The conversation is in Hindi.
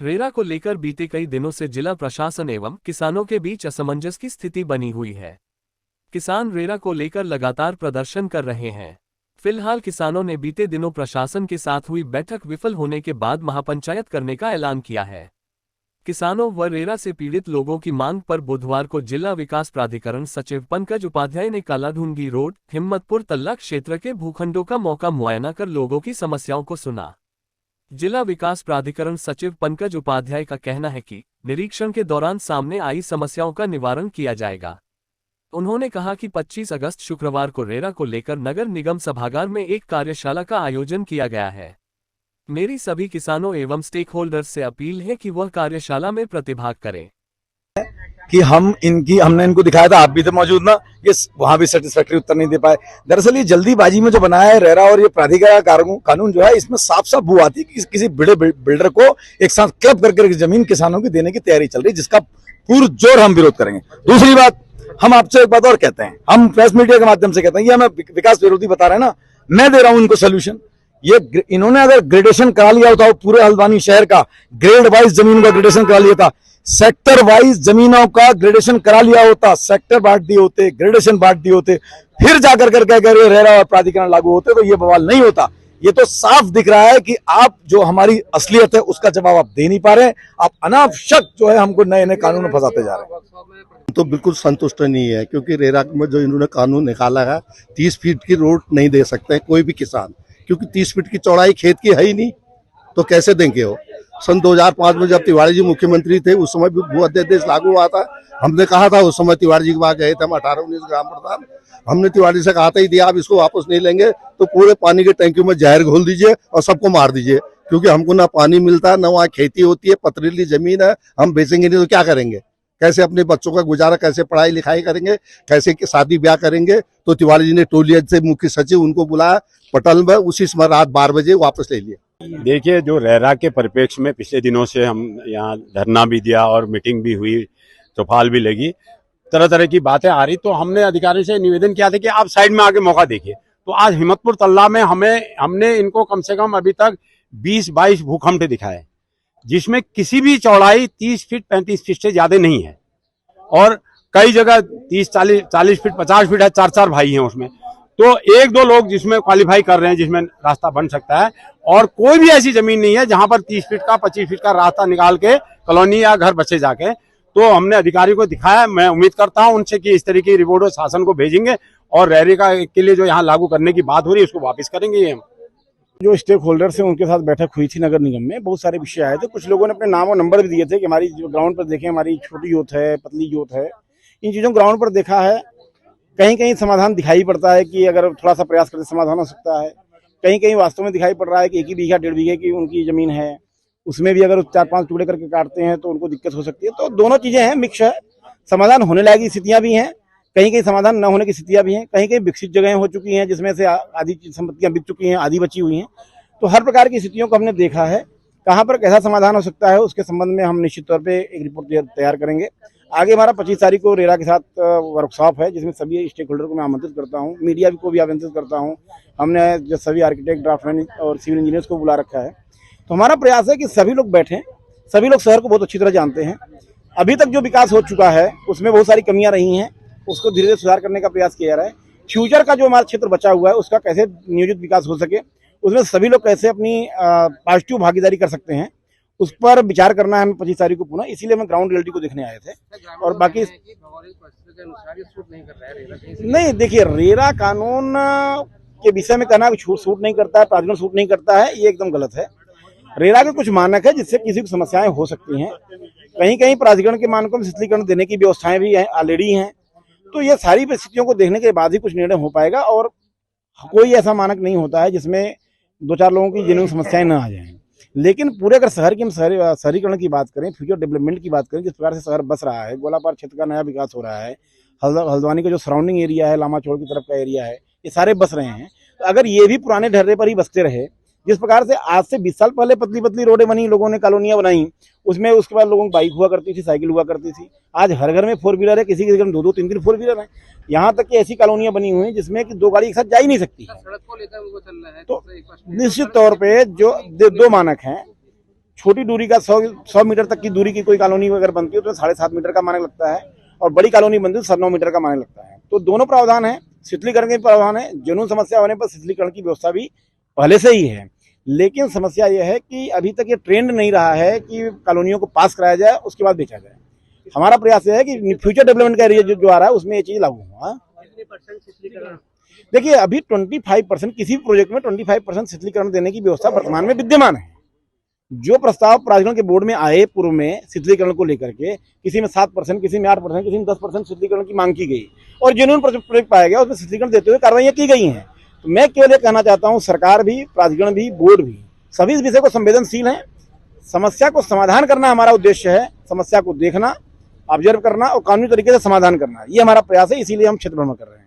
रेरा को लेकर बीते कई दिनों से जिला प्रशासन एवं किसानों के बीच असमंजस की स्थिति बनी हुई है। किसान रेरा को लेकर लगातार प्रदर्शन कर रहे हैं। फिलहाल किसानों ने बीते दिनों प्रशासन के साथ हुई बैठक विफल होने के बाद महापंचायत करने का ऐलान किया है। किसानों व रेरा से पीड़ित लोगों की मांग पर बुधवार को जिला विकास प्राधिकरण सचिव पंकज उपाध्याय ने कालाढूंगी रोड, हिम्मतपुर तल्ला क्षेत्र के भूखंडों का मौका मुआयना कर लोगों की समस्याओं को सुना। जिला विकास प्राधिकरण सचिव पंकज उपाध्याय का कहना है कि निरीक्षण के दौरान सामने आई समस्याओं का निवारण किया जाएगा। उन्होंने कहा कि 25 अगस्त शुक्रवार को रेरा को लेकर नगर निगम सभागार में एक कार्यशाला का आयोजन किया गया है। मेरी सभी किसानों एवं स्टेक होल्डर्स से अपील है कि वह कार्यशाला में प्रतिभाग करें। कि हमने इनको दिखाया था, आप भी थे मौजूद ना, ये वहां भी सेटिस्फैक्टरी उत्तर नहीं दे पाए। दरअसल ये जल्दीबाजी में जो बनाया है रेरा और ये प्राधिकरण कानून जो है, इसमें साफ साफ भू आती है कि किसी बड़े बिल्डर को एक साथ क्लब करके जमीन किसानों की देने की तैयारी चल रही है, जिसका पुरजोर हम विरोध करेंगे। दूसरी बात, हम आपसे एक बात और कहते हैं, हम प्रेस मीडिया के माध्यम से कहते हैं, ये हमें विकास विरोधी बता रहे हैं ना, मैं दे रहा हूं इनको सोल्यूशन। ये इन्होंने अगर ग्रेडेशन करा लिया होता, पूरे हल्द्वानी शहर का ग्रेड वाइज जमीन का ग्रेडेशन करा लिया था, सेक्टर वाइज जमीनों का ग्रेडेशन करा लिया होता, सेक्टर बांट दिए होते, ग्रेडेशन बांट दिए होते, फिर जाकर करके रेरा और प्राधिकरण लागू होते, तो ये बवाल नहीं होता। ये तो साफ दिख रहा है कि आप जो हमारी असलियत है उसका जवाब आप दे नहीं पा रहे हैं। आप अनावश्यक जो है हमको नए नए कानून में फंसाते जा रहे हैं। तो बिल्कुल संतुष्ट नहीं है, क्योंकि रेरा में जो इन्होंने कानून निकाला है, 30 फीट की रोड नहीं दे सकते कोई भी किसान, क्योंकि 30 फीट की चौड़ाई खेत की है ही नहीं, तो कैसे देंगे हो। सन 2005 में जब तिवारी जी मुख्यमंत्री थे, उस समय भी भू अध्यादेश लागू हुआ था। हमने कहा था, उस समय तिवारी जी के पास गए थे हम, 18-19 ग्राम प्रधान, हमने तिवारी से कहा था, यदि आप इसको वापस नहीं लेंगे तो पूरे पानी के टैंकियों में जहर घोल दीजिए और सबको मार दीजिए, क्योंकि हमको ना पानी मिलता, ना वहाँ खेती होती है, पथरीली जमीन है, हम बेचेंगे नहीं तो क्या करेंगे, कैसे अपने बच्चों का गुजारा, कैसे पढ़ाई लिखाई करेंगे, कैसे शादी ब्याह करेंगे। तो तिवारी जी ने टोलिया से मुख्य सचिव उनको बुलाया पटल में, उसी समय रात 12 बजे वापस ले लिए। देखिए, जो रेरा के परिप्रेक्ष्य में पिछले दिनों से हम यहाँ धरना भी दिया और मीटिंग भी हुई, चौपाल भी लगी, तरह तरह की बातें आ रही, तो हमने अधिकारी से निवेदन किया था कि आप साइड में आके मौका देखिए। तो आज हिम्मतपुर तल्ला में हमने इनको कम से कम अभी तक 20-22 भूखंड दिखाए, जिसमें किसी भी चौड़ाई 30 फीट 35 फीट से ज्यादा नहीं है, और कई जगह 30-40 फीट 50 फीट है, 4-4 भाई हैं उसमें। तो 1-2 लोग जिसमें क्वालिफाई कर रहे हैं, जिसमें रास्ता बन सकता है, और कोई भी ऐसी जमीन नहीं है जहां पर 30 फीट का 25 फीट का रास्ता निकाल के कॉलोनी या घर बचे जाके। तो हमने अधिकारी को दिखाया, मैं उम्मीद करता हूं उनसे कि इस तरह की रिपोर्ट शासन को भेजेंगे, और रेरा के लिए जो यहाँ लागू करने की बात हो रही है उसको वापस करेंगे। हम जो स्टेक होल्डर्स हैं उनके साथ बैठक हुई थी नगर निगम में, बहुत सारे विषय आए थे। कुछ लोगों ने अपने नाम और नंबर भी दिए थे कि हमारी जो ग्राउंड पर देखें, हमारी छोटी यूथ है, पतली यूथ है, इन चीज़ों ग्राउंड पर देखा है। कहीं कहीं समाधान दिखाई पड़ता है कि अगर थोड़ा सा प्रयास करते समाधान हो सकता है, कहीं कहीं वास्तव में दिखाई पड़ रहा है कि 1 बीघा 1.5 बीघे की उनकी जमीन है, उसमें भी अगर 4-5 टुकड़े करके काटते हैं तो उनको दिक्कत हो सकती है। तो दोनों चीजें हैं, मिक्स है, समाधान होने लायक स्थितियां भी हैं, कहीं कहीं समाधान न होने की स्थितियां भी हैं, कहीं कहीं विकसित जगहें हो चुकी हैं जिसमें से आधी संपत्तियां बिक चुकी हैं, आधी बची हुई हैं। तो हर प्रकार की स्थितियों को हमने देखा है, कहाँ पर कैसा समाधान हो सकता है उसके संबंध में हम निश्चित तौर पर एक रिपोर्ट तैयार करेंगे। आगे हमारा 25 तारीख को रेरा के साथ वर्कशॉप है, जिसमें सभी स्टेक होल्डर को मैं आमंत्रित करता हूं, मीडिया को भी आमंत्रित करता हूं। हमने जो सभी आर्किटेक्ट, ड्राफ्टमैन और सिविल इंजीनियर्स को बुला रखा है। तो हमारा प्रयास है कि सभी लोग बैठें, सभी लोग शहर को बहुत अच्छी तरह जानते हैं। अभी तक जो विकास हो चुका है उसमें बहुत सारी कमियां रही हैं, उसको धीरे धीरे सुधार करने का प्रयास किया जा रहा है। फ्यूचर का जो हमारा क्षेत्र बचा हुआ है उसका कैसे नियोजित विकास हो सके, उसमें सभी लोग कैसे अपनी पॉजिटिव भागीदारी कर सकते हैं, उस पर विचार करना है हमें 25 तारीख को पुनः। इसीलिए हम ग्राउंड रियलिटी को देखने आए थे। और बाकी नहीं, देखिए, रेरा कानून के विषय में कहना सूट नहीं करता है, प्राधिकरण सूट नहीं करता है, ये एकदम गलत है। रेरा के कुछ मानक है जिससे किसी को समस्याएं हो सकती हैं, कहीं कहीं प्राधिकरण के मानकों में शिथिलीकरण देने की व्यवस्थाएं भी ऑलरेडी हैं। तो ये सारी परिस्थितियों को देखने के बाद ही कुछ निर्णय हो पाएगा, और कोई ऐसा मानक नहीं होता है जिसमें 2-4 लोगों की जिन्हें समस्याएं न आ जाएं। लेकिन पूरे अगर शहर की हम शहरीकरण की बात करें, फ्यूचर डेवलपमेंट की बात करें, जिस प्रकार से शहर बस रहा है, गोलापार क्षेत्र का नया विकास हो रहा है, हल्द्वानी का जो सराउंडिंग एरिया है, लामा चौड़ की तरफ का एरिया है, ये सारे बस रहे हैं। तो अगर ये भी पुराने ढर्रे पर ही बसते रहे, जिस प्रकार से आज से 20 साल पहले पतली पतली रोडें बनी, लोगों ने कॉलोनियां बनाई, उसमें उसके बाद लोगों की बाइक हुआ करती थी, साइकिल हुआ करती थी। आज हर घर में 4 व्हीलर है, किसी के घर में 2-2, 3-3 4 व्हीलर है। यहाँ तक कि ऐसी कॉलोनियां बनी हुई हैं जिसमें कि 2 गाड़ी एक साथ जा ही नहीं सकती। तो निश्चित तौर पर जो 2 मानक हैं, छोटी दूरी का 100 मीटर तक की दूरी की कोई कॉलोनी अगर बनती है तो 7.5 मीटर का मानक लगता है, और बड़ी कॉलोनी बनती है तो 9 मीटर का मानक लगता है। तो दोनों प्रावधान है, शीतलीकरण के प्रावधान है। जनून समस्या होने पर शीतलीकरण की व्यवस्था भी पहले से ही है, लेकिन समस्या यह है कि अभी तक ये ट्रेंड नहीं रहा है कि कॉलोनियों को पास कराया जाए उसके बाद बेचा जाए। हमारा प्रयास यह है कि फ्यूचर डेवलपमेंट का एरिया जो आ रहा है उसमें ये चीज लागू हो। देखिए अभी 25% किसी भी प्रोजेक्ट में 25% शीतलीकरण देने की व्यवस्था वर्तमान में विद्यमान है। जो प्रस्ताव प्राधिकरण के बोर्ड में आए पूर्व में शीतलीकरण को लेकर के, किसी में 7%, किसी में 8%, किसी में 10% शीतलीकरण की मांग की गई और जेन्युइन प्रोजेक्ट पाया गया, उसमें शीतलीकरण देते हुए कार्रवाइयां की गई हैं। तो मैं केवल ये कहना चाहता हूं, सरकार भी, प्राधिकरण भी, बोर्ड भी, सभी इस विषय को संवेदनशील है। समस्या को समाधान करना हमारा उद्देश्य है, समस्या को देखना, ऑब्जर्व करना और कानूनी तरीके से समाधान करना, ये हमारा प्रयास है। इसीलिए हम क्षेत्र भ्रमण कर रहे हैं।